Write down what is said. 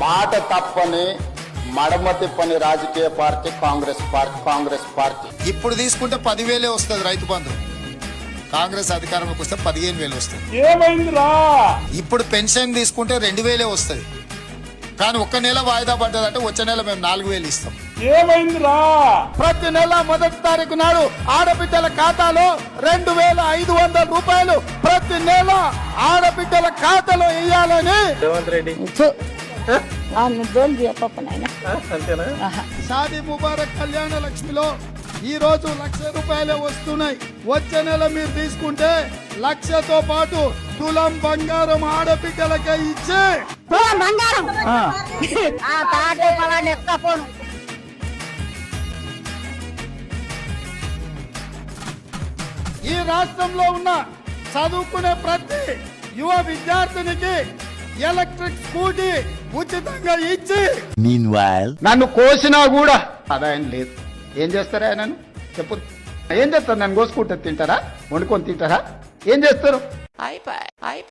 మాట తప్పని మడమ తిప్పని రాజకీయ పార్టీ కాంగ్రెస్ పార్టీ. ఇప్పుడు తీసుకుంటే 10,000 వస్తుంది రైతు బంధు. కాంగ్రెస్ అధికారంలోకి వస్తే 15,000 వస్తుంది. ఏమైందిరా? ఇప్పుడు పెన్షన్ తీసుకుంటే 2,000 వస్తుంది. కానీ ఒక్క నెల వాయిదా పడ్డదంటే వచ్చే నెల మేము 4,000 ఇస్తాం. ఏమైందిరా? ప్రతి నెల మొదటి తారీఖు నాడు ఆడబిడ్డల ఖాతాలో 2,500 రూపాయలు ప్రతి నెల ఆడబిడ్డల ఖాతాలో వేయాలని రేవంత్ రెడ్డి షాదీ ముబారక్ కళ్యాణ లక్ష్మిలో ఈ రోజు 1,00,000 రూపాయలే వస్తున్నాయి. వచ్చే నెల మీరు తీసుకుంటే 1,00,000తో పాటు తులం బంగారం ఆడబిడ్డలకే ఇచ్చే ఈ రాష్ట్రంలో ఉన్న చదువుకునే ప్రతి యువ విద్యార్థినికి ఎలక్ట్రిక్ స్కూటీ ఉచితంగా ఇచ్చి నన్ను కోసినా కూడా ఆదాయం లేదు. ఏం చేస్తారా ఆయనను చెప్పు? ఏం చేస్తారు? నన్ను కోసుకుంటే తింటారా? వండుకొని తింటారా? ఏం చేస్తారు?